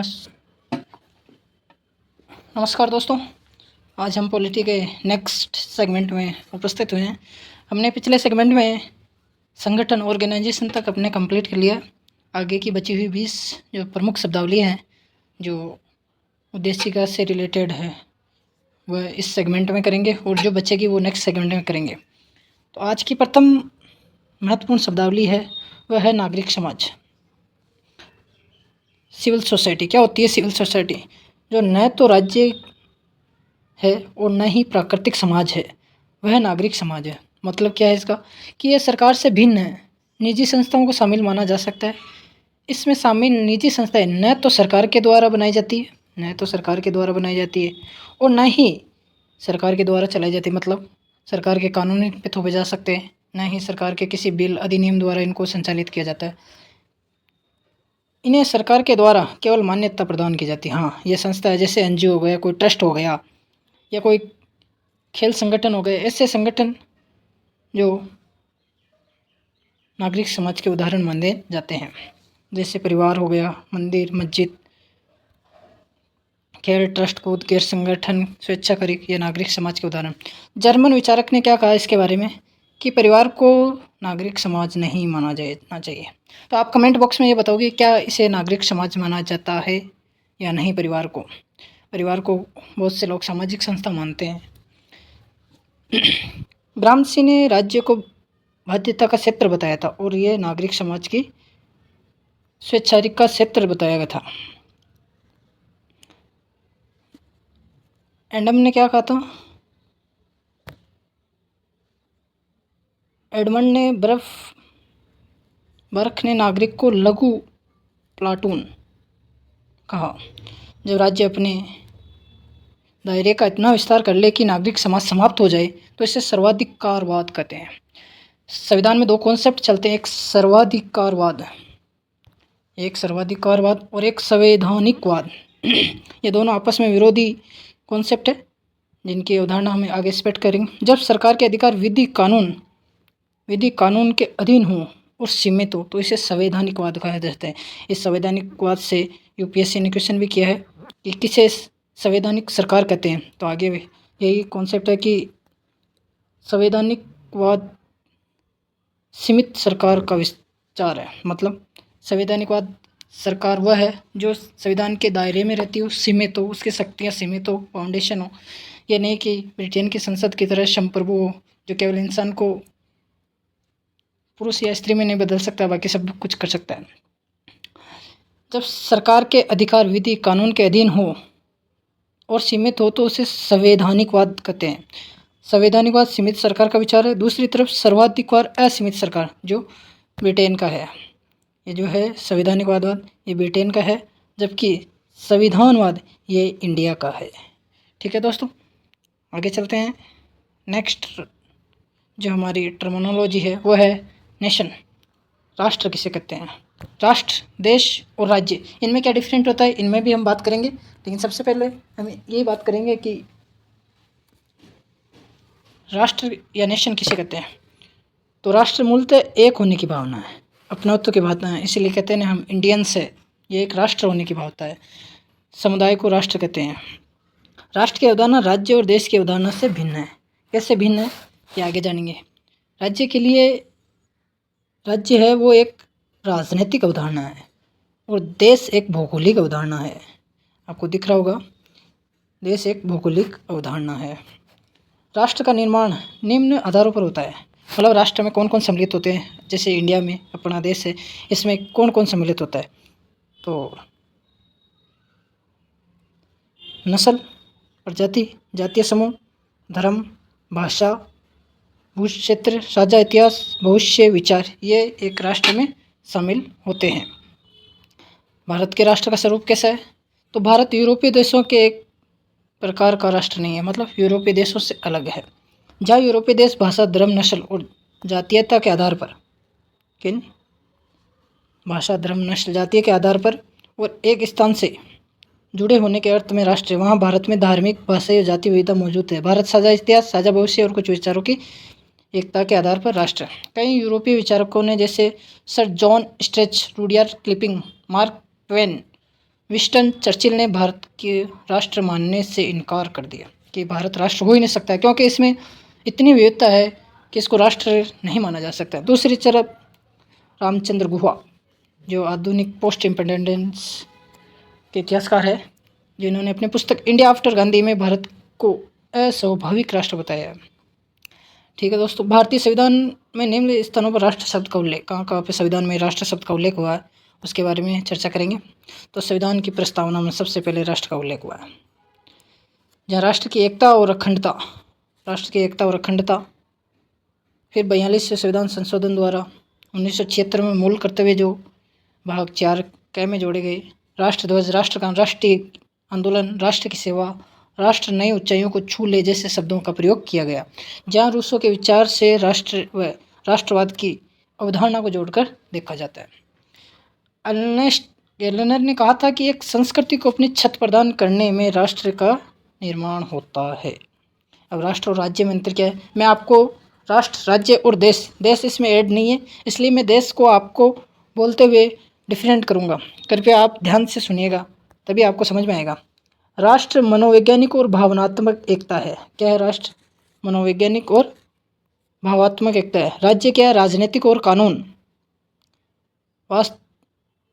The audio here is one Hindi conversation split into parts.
नमस् नमस्कार दोस्तों। आज हम पॉलिटी के नेक्स्ट सेगमेंट में उपस्थित हुए हैं। हमने पिछले सेगमेंट में संगठन ऑर्गेनाइजेशन तक अपने कंप्लीट कर लिया। आगे की बची हुई 20 जो प्रमुख शब्दावली हैं जो उद्देशिका से रिलेटेड है वह इस सेगमेंट में करेंगे और जो बचेगी वो नेक्स्ट सेगमेंट में करेंगे। तो आज की प्रथम महत्वपूर्ण शब्दावली है वह है नागरिक समाज। सिविल सोसाइटी क्या होती है? सिविल सोसाइटी जो न तो राज्य है और न ही प्राकृतिक समाज है, वह नागरिक समाज है। मतलब क्या है इसका कि यह सरकार से भिन्न है। निजी संस्थाओं को शामिल माना जा सकता है। इसमें शामिल निजी संस्थाएं न तो सरकार के द्वारा बनाई जाती है और न ही सरकार के द्वारा चलाई जाती है। मतलब सरकार के कानून पे थोपे जा सकते हैं, न ही सरकार के किसी बिल अधिनियम द्वारा इनको संचालित किया जाता है। इन्हें सरकार के द्वारा केवल मान्यता प्रदान की जाती है। हाँ, ये संस्था है, जैसे एनजीओ हो गया, कोई ट्रस्ट हो गया या कोई खेल संगठन हो गए, ऐसे संगठन जो नागरिक समाज के उदाहरण माने जाते हैं। जैसे परिवार हो गया, मंदिर, मस्जिद, खेल, ट्रस्ट, कूद, गैर संगठन, स्वेच्छाकरी, ये नागरिक समाज के उदाहरण। जर्मन विचारक ने क्या कहा इसके बारे में कि परिवार को नागरिक समाज नहीं माना जाना चाहिए। तो आप कमेंट बॉक्स में ये बताओगे क्या इसे नागरिक समाज माना जाता है या नहीं। परिवार को बहुत से लोग सामाजिक संस्था मानते हैं। ब्राह्मसी ने राज्य को बाध्यता का क्षेत्र बताया था और ये नागरिक समाज की स्वेच्छाचारिक का क्षेत्र बताया गया था। एडम ने क्या कहा था? एडमंड ने बर्क ने नागरिक को लघु प्लाटून कहा। जब राज्य अपने दायरे का इतना विस्तार कर ले कि नागरिक समाज समाप्त हो जाए तो इसे सर्वाधिकारवाद कहते हैं। संविधान में दो कॉन्सेप्ट चलते हैं, एक सर्वाधिकारवाद और एक संवैधानिकवाद। ये दोनों आपस में विरोधी कॉन्सेप्ट है जिनकी अवधारणा हमें आगे स्पष्ट करेंगे। जब सरकार के अधिकार विधि कानून के अधीन हो और सीमित हो तो इसे संवैधानिकवाद कहा जाता है। इस संवैधानिकवाद से यूपीएससी ने क्वेश्चन भी किया है कि किसे संवैधानिक सरकार कहते हैं। तो आगे यही कॉन्सेप्ट है कि संवैधानिकवाद सीमित सरकार का विचार है। मतलब संवैधानिकवाद सरकार वह है जो संविधान के दायरे में रहती हो, सीमित हो, उसकी शक्तियाँ सीमित हो, फाउंडेशन हो। ये नहीं कि ब्रिटेन की संसद की तरह संप्रभु हो जो केवल इंसान को पुरुष या स्त्री में नहीं बदल सकता, बाकी सब कुछ कर सकता है। जब सरकार के अधिकार विधि कानून के अधीन हो और सीमित हो तो उसे संवैधानिकवाद कहते हैं। संवैधानिकवाद सीमित सरकार का विचार है। दूसरी तरफ सर्वाधिकार असीमित सरकार जो ब्रिटेन का है। ये जो है संवैधानिकवाद ये ब्रिटेन का है, जबकि संविधानवाद ये इंडिया का है। ठीक है दोस्तों, आगे चलते हैं। नेक्स्ट जो हमारी टर्मिनोलॉजी है वो है नेशन। राष्ट्र किसे कहते हैं? राष्ट्र, देश और राज्य, इनमें क्या डिफरेंट होता है इनमें भी हम बात करेंगे। लेकिन सबसे पहले हम ये बात करेंगे कि राष्ट्र या नेशन किसे कहते हैं। तो राष्ट्र मूलतः एक होने की भावना है, अपनत्व की भावना है, इसीलिए कहते हैं हम इंडियंस है। ये एक राष्ट्र होने की भावना है। समुदाय को राष्ट्र कहते हैं। राष्ट्र की अवधारणा राज्य और देश की अवधारणा से भिन्न है। कैसे भिन्न है ये आगे जानेंगे। राज्य के लिए राज्य है वो एक राजनीतिक अवधारणा है और देश एक भौगोलिक अवधारणा है। आपको दिख रहा होगा, देश एक भौगोलिक अवधारणा है। राष्ट्र का निर्माण निम्न आधारों पर होता है। मतलब राष्ट्र में कौन कौन सम्मिलित होते हैं। जैसे इंडिया में अपना देश है, इसमें कौन कौन सम्मिलित होता है। तो नस्ल, प्रजाति, जातीय समूह, धर्म, भाषा, भू क्षेत्र, साझा इतिहास, भविष्य, विचार, ये एक राष्ट्र में शामिल होते हैं। भारत के राष्ट्र का स्वरूप कैसा है? तो भारत यूरोपीय देशों के एक प्रकार का राष्ट्र नहीं है, मतलब यूरोपीय देशों से अलग है। जहाँ यूरोपीय देश भाषा, धर्म, नस्ल और जातीयता के आधार पर भाषा, धर्म, नस्ल, जातीय के आधार पर और एक स्थान से जुड़े होने के अर्थ में राष्ट्र, वहाँ भारत में धार्मिक, भाषाई और जाति विविधता मौजूद है। भारत साझा इतिहास, साझा भविष्य और कुछ विचारों की एकता के आधार पर राष्ट्र। कई यूरोपीय विचारकों ने जैसे sir John stretch, Rudyard Kipling, mark Twain, Winston Churchill ने भारत के राष्ट्र मानने से इनकार कर दिया कि भारत राष्ट्र हो ही नहीं सकता है, क्योंकि इसमें इतनी विविधता है कि इसको राष्ट्र नहीं माना जा सकता। दूसरी तरफ रामचंद्र गुहा, जो आधुनिक पोस्ट इंडिपेंडेंस के इतिहासकार है, जिन्होंने अपनी पुस्तक इंडिया आफ्टर गांधी में भारत को अस्वाभाविक राष्ट्र बताया है। ठीक है दोस्तों, भारतीय संविधान में निम्न स्थानों पर राष्ट्र शब्द का उल्लेख, कहाँ कहाँ पे संविधान में राष्ट्र शब्द का उल्लेख हुआ है उसके बारे में चर्चा करेंगे। तो संविधान की प्रस्तावना में सबसे पहले राष्ट्र का उल्लेख हुआ है, जहाँ राष्ट्र की एकता और अखंडता, फिर 42वें संविधान संशोधन द्वारा 1976 में मूल कर्तव्य जो भाग 4 क में जोड़े गए, राष्ट्रध्वज, राष्ट्रगान, राष्ट्रीय आंदोलन, राष्ट्र की सेवा, राष्ट्र नई ऊंचाइयों को छू ले जैसे शब्दों का प्रयोग किया गया, जहाँ रूसों के विचार से राष्ट्र व राष्ट्रवाद की अवधारणा को जोड़कर देखा जाता है। अर्नेस्ट गेलनर ने कहा था कि एक संस्कृति को अपनी छत प्रदान करने में राष्ट्र का निर्माण होता है। अब राष्ट्र और राज्य में अंतर क्या है? मैं आपको राष्ट्र, राज्य और देश इसमें ऐड नहीं है, इसलिए मैं देश को आपको बोलते हुए डिफरेंट करूँगा। कृपया आप ध्यान से सुनिएगा, तभी आपको समझ में आएगा। राष्ट्र मनोवैज्ञानिक और भावनात्मक एकता है। क्या है राष्ट्र? मनोवैज्ञानिक और भावात्मक एकता है। राज्य क्या है? राजनीतिक और कानून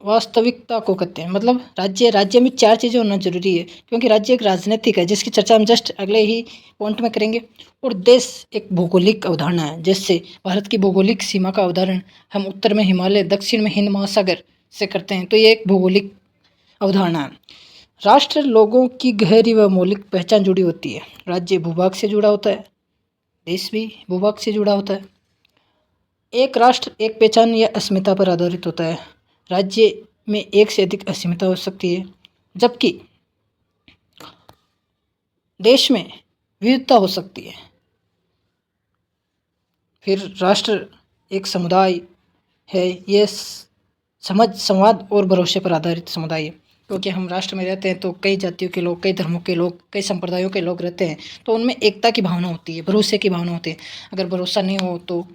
वास्तविकता को कहते हैं। मतलब राज्य में 4 चीज़ें होना जरूरी है, क्योंकि राज्य एक राजनीतिक है जिसकी चर्चा हम जस्ट अगले ही पॉइंट में करेंगे, और देश एक भौगोलिक अवधारणा है। जैसे भारत की भौगोलिक सीमा का उदाहरण हम उत्तर में हिमालय, दक्षिण में हिंद महासागर से करते हैं, तो ये एक भौगोलिक अवधारणा है। राष्ट्र लोगों की गहरी व मौलिक पहचान जुड़ी होती है। राज्य भूभाग से जुड़ा होता है, देश भी भूभाग से जुड़ा होता है। एक राष्ट्र एक पहचान या अस्मिता पर आधारित होता है। राज्य में एक से अधिक अस्मिता हो सकती है, जबकि देश में विविधता हो सकती है। फिर राष्ट्र एक समुदाय है, ये समझ, संवाद और भरोसे पर आधारित समुदाय है, क्योंकि हम राष्ट्र में रहते हैं तो कई जातियों के लोग, कई धर्मों के लोग, कई संप्रदायों के लोग रहते हैं, तो उनमें एकता की भावना होती है, भरोसे की भावना होती है। अगर भरोसा नहीं हो तो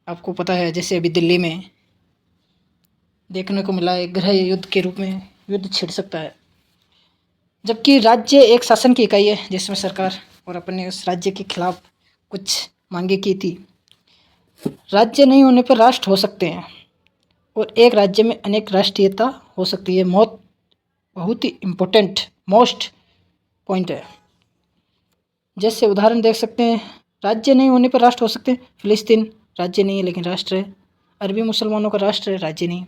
आपको पता है, जैसे अभी दिल्ली में देखने को मिला, एक गृह युद्ध के रूप में युद्ध छिड़ सकता है। जबकि राज्य एक शासन की इकाई है, जिसमें सरकार और अपने उस राज्य के खिलाफ कुछ मांगे की थी। राज्य नहीं होने पर राष्ट्र हो सकते हैं, और एक राज्य में अनेक राष्ट्रीयता हो सकती है। बहुत ही इम्पोर्टेंट मोस्ट पॉइंट है। जैसे उदाहरण देख सकते हैं, राज्य नहीं होने पर राष्ट्र हो सकते हैं। फिलिस्तीन राज्य नहीं है लेकिन राष्ट्र है। अरबी मुसलमानों का राष्ट्र है, राज्य नहीं।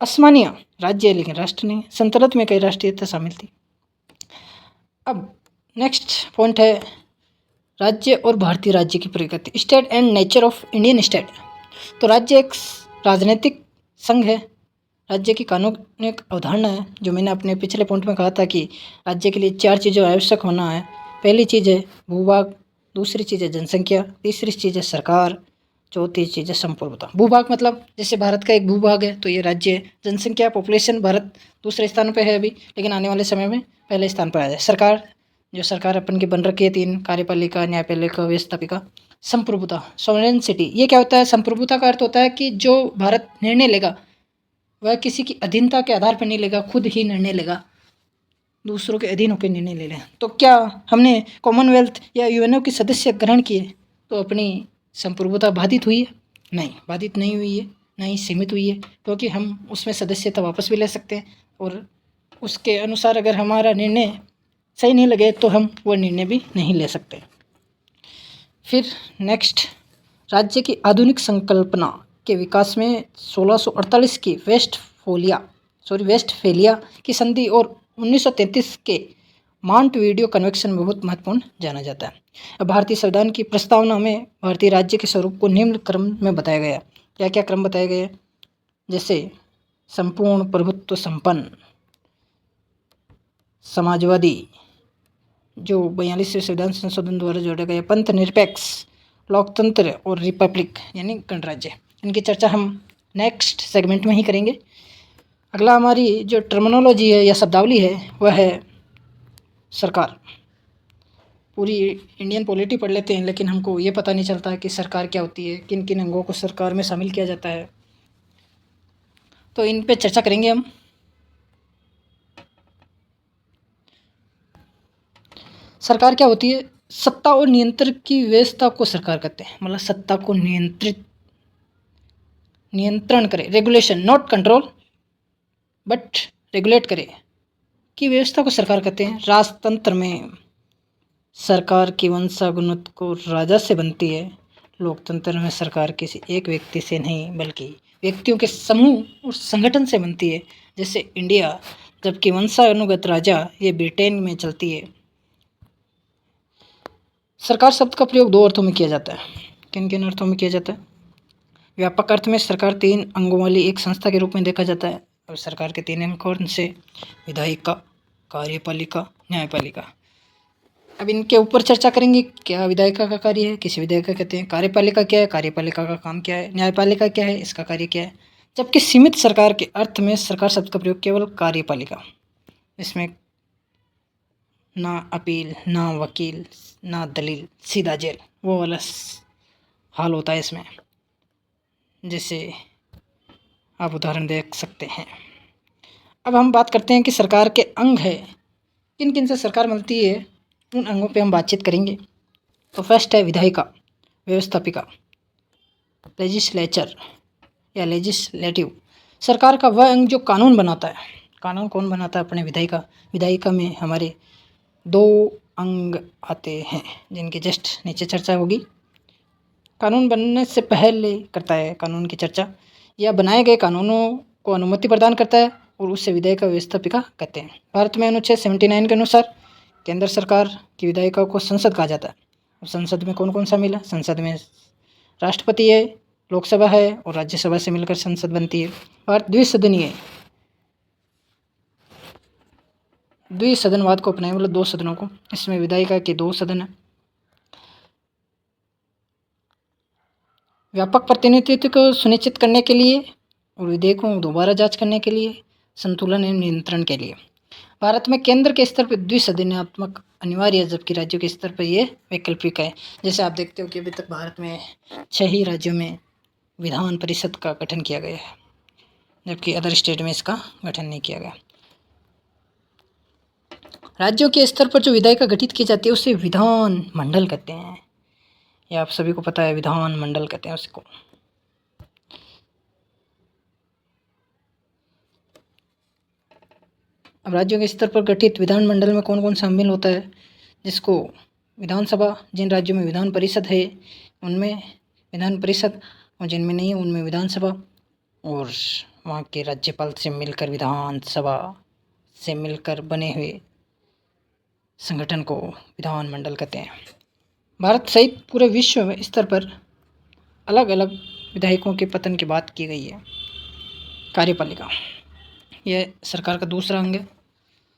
अस्मानिया राज्य है लेकिन राष्ट्र नहीं। सल्तनत में कई राष्ट्रीयता शामिल थी। अब नेक्स्ट पॉइंट है राज्य और भारतीय राज्य की प्रगति, state and nature of Indian state. तो राज्य एक राजनीतिक संघ है, राज्य की कानूनिक अवधारणा है, जो मैंने अपने पिछले पॉइंट में कहा था कि राज्य के लिए 4 चीज़ें आवश्यक होना है। पहली चीज़ है भूभाग, दूसरी चीज़ है जनसंख्या, तीसरी चीज़ है सरकार, चौथी चीज़ है संप्रभुता। भूभाग मतलब जैसे भारत का एक भूभाग है तो ये राज्य है। जनसंख्या, पॉपुलेशन, भारत दूसरे स्थान पर है अभी, लेकिन आने वाले समय में पहले स्थान पर आ जाए। सरकार, जो सरकार अपन की बन रखी है 3, कार्यपालिका, न्यायपालिका, व्यवस्थापिका। संप्रभुता, सॉवरेनिटी, ये क्या होता है? संप्रभुता का अर्थ होता है कि जो भारत निर्णय लेगा वह किसी की अधीनता के आधार पर नहीं लेगा, खुद ही निर्णय लेगा, दूसरों के अधीन होकर निर्णय ले लें। तो क्या हमने कॉमनवेल्थ या यूएनओ की सदस्य ग्रहण किए तो अपनी संप्रभुता बाधित हुई है? नहीं, बाधित नहीं हुई है, नहीं सीमित हुई है, क्योंकि हम उसमें सदस्यता वापस भी ले सकते हैं, और उसके अनुसार अगर हमारा निर्णय सही नहीं लगे तो हम वो निर्णय भी नहीं ले सकते। फिर नेक्स्ट, राज्य की आधुनिक संकल्पना के विकास में 1648 की वेस्टफेलिया की संधि और 1933 के मॉन्टविडियो कन्वेंशन में बहुत महत्वपूर्ण जाना जाता है। अब भारतीय संविधान की प्रस्तावना में भारतीय राज्य के स्वरूप को निम्न क्रम में बताया गया। क्या क्या क्रम बताया गया? जैसे संपूर्ण प्रभुत्व संपन्न, समाजवादी, जो 42वें संविधान संशोधन द्वारा जोड़ा गया, पंथ निरपेक्ष, लोकतंत्र और रिपब्लिक यानी गणराज्य। इनकी चर्चा हम नेक्स्ट सेगमेंट में ही करेंगे। अगला हमारी जो टर्मिनोलॉजी है या शब्दावली है वह है सरकार। पूरी इंडियन पॉलिटी पढ़ लेते हैं, लेकिन हमको ये पता नहीं चलता है कि सरकार क्या होती है, किन किन अंगों को सरकार में शामिल किया जाता है, तो इन पे चर्चा करेंगे हम। सरकार क्या होती है? सत्ता और नियंत्रण की व्यवस्था को सरकार कहते हैं। मतलब सत्ता को नियंत्रण करे, regulation not control but regulate करे की व्यवस्था को सरकार कहते हैं। राजतंत्र में सरकार की वंशानुगत को राजा से बनती है। लोकतंत्र में सरकार किसी एक व्यक्ति से नहीं बल्कि व्यक्तियों के समूह और संगठन से बनती है, जैसे इंडिया। जबकि वंशानुगत राजा ये ब्रिटेन में चलती है। सरकार शब्द का प्रयोग दो अर्थों में किया जाता है। किन किन अर्थों में किया जाता है? व्यापक अर्थ में सरकार 3 अंगों वाली एक संस्था के रूप में देखा जाता है। और सरकार के 3 अंग कौन से? विधायिका, कार्यपालिका, न्यायपालिका। अब इनके ऊपर चर्चा करेंगे। क्या विधायिका का कार्य है? किसी विधायिका कहते हैं। कार्यपालिका क्या है? कार्यपालिका का काम क्या है? न्यायपालिका क्या है? इसका कार्य क्या है? जबकि सीमित सरकार के अर्थ में सरकार शब्द का प्रयोग केवल कार्यपालिका। इसमें ना अपील, ना वकील, ना दलील, सीधा जेल, वो वाला हाल होता है इसमें, जैसे आप उदाहरण देख सकते हैं। अब हम बात करते हैं कि सरकार के अंग है, किन किन से सरकार मिलती है, उन अंगों पे हम बातचीत करेंगे। तो फर्स्ट है विधायिका, व्यवस्थापिका, लेजिस्लेचर या लेजिस्लेटिव। सरकार का वह अंग जो कानून बनाता है। कानून कौन बनाता है? अपने विधायिका। विधायिका में हमारे 2 अंग आते हैं जिनकी जस्ट नीचे चर्चा होगी। कानून बनने से पहले करता है कानून की चर्चा, या बनाए गए कानूनों को अनुमति प्रदान करता है, और उससे विधायिका व्यवस्थापिका कहते हैं। भारत में अनुच्छेद 79 के अनुसार केंद्र सरकार की विधायिका को संसद कहा जाता है। अब संसद में कौन कौन शामिल है? संसद में राष्ट्रपति है, लोकसभा है और राज्यसभा से मिलकर संसद बनती है। भारत द्विसदनवाद को अपनाए, मतलब 2 सदनों को। इसमें विधायिका के 2 सदन है। व्यापक प्रतिनिधित्व को सुनिश्चित करने के लिए और विधेयकों को दोबारा जांच करने के लिए, संतुलन एवं नियंत्रण के लिए। भारत में केंद्र के स्तर पर द्विसदनात्मक अनिवार्य है, जबकि राज्यों के स्तर पर यह वैकल्पिक है। जैसे आप देखते हो कि अभी तक भारत में 6 ही राज्यों में विधान परिषद का गठन किया गया है, जबकि अदर स्टेट में इसका गठन नहीं किया गया। राज्यों के स्तर पर जो विधायिका गठित की जाती है उसे विधान मंडल कहते हैं। ये आप सभी को पता है, विधान मंडल कहते हैं उसको। अब राज्यों के स्तर पर गठित विधानमंडल में कौन कौन शामिल होता है? जिसको विधानसभा, जिन राज्यों में विधान परिषद है उनमें विधान परिषद, और जिनमें नहीं है उनमें विधानसभा, और वहाँ के राज्यपाल से मिलकर विधानसभा से मिलकर बने हुए संगठन को विधानमंडल कहते हैं। भारत सहित पूरे विश्व स्तर पर अलग अलग विधायकों के पतन की बात की गई है। कार्यपालिका यह सरकार का दूसरा अंग है।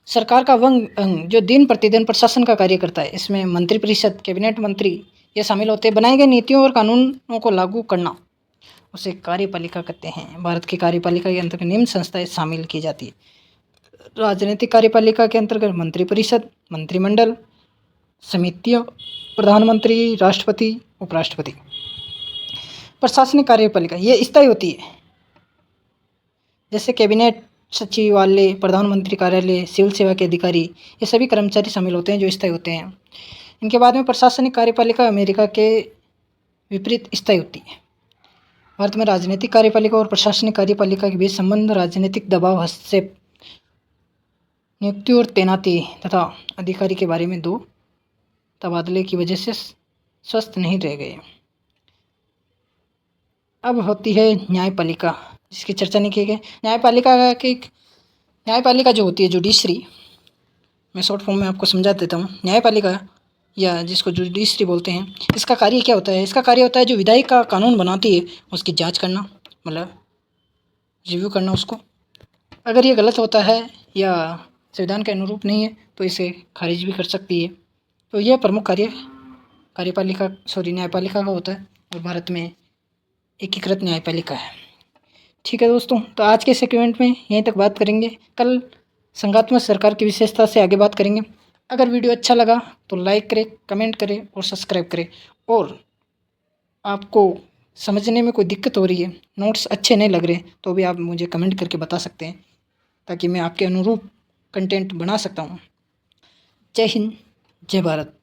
सरकार का वह अंग जो दिन प्रतिदिन प्रशासन का कार्य करता है। इसमें मंत्रिपरिषद, कैबिनेट मंत्री ये शामिल होते हैं। बनाए गए नीतियों और कानूनों को लागू करना उसे कार्यपालिका कहते हैं। भारत की कार्यपालिका के अंतर्गत निम्न संस्थाएं शामिल की जाती है। राजनीतिक कार्यपालिका के अंतर्गत मंत्रिपरिषद, मंत्रिमंडल, समितियाँ, प्रधानमंत्री, राष्ट्रपति, उपराष्ट्रपति। प्रशासनिक कार्यपालिका ये स्थायी होती है, जैसे कैबिनेट सचिवालय, प्रधानमंत्री कार्यालय, सिविल सेवा के अधिकारी, ये सभी कर्मचारी शामिल होते हैं जो स्थायी होते हैं। इनके बाद में प्रशासनिक कार्यपालिका अमेरिका के विपरीत स्थायी होती है। भारत में राजनीतिक कार्यपालिका और प्रशासनिक कार्यपालिका के बीच संबंध राजनीतिक दबाव, हस्तक्षेप, नियुक्ति और तैनाती तथा अधिकारी के बारे में 2 तबादले की वजह से स्वस्थ नहीं रह गए। अब होती है न्यायपालिका, जिसकी चर्चा नहीं की गई। न्यायपालिका जो होती है जुडिशरी, मैं शॉर्ट फॉर्म में आपको समझा देता हूँ। न्यायपालिका या जिसको जुडिशरी बोलते हैं, इसका कार्य क्या होता है? इसका कार्य होता है जो विधायिका का कानून बनाती है उसकी जांच करना, मतलब रिव्यू करना उसको। अगर ये गलत होता है या संविधान के अनुरूप नहीं है तो इसे खारिज भी कर सकती है। तो यह प्रमुख कार्य न्यायपालिका का होता है, और भारत में एकीकृत न्यायपालिका है। ठीक है दोस्तों, तो आज के सेगमेंट में यहीं तक बात करेंगे। कल संघात्मक सरकार की विशेषता से आगे बात करेंगे। अगर वीडियो अच्छा लगा तो लाइक करें, कमेंट करें और सब्सक्राइब करें। और आपको समझने में कोई दिक्कत हो रही है, नोट्स अच्छे नहीं लग रहे, तो भी आप मुझे कमेंट करके बता सकते हैं, ताकि मैं आपके अनुरूप कंटेंट बना सकता हूँ। जय हिंद, जय भारत।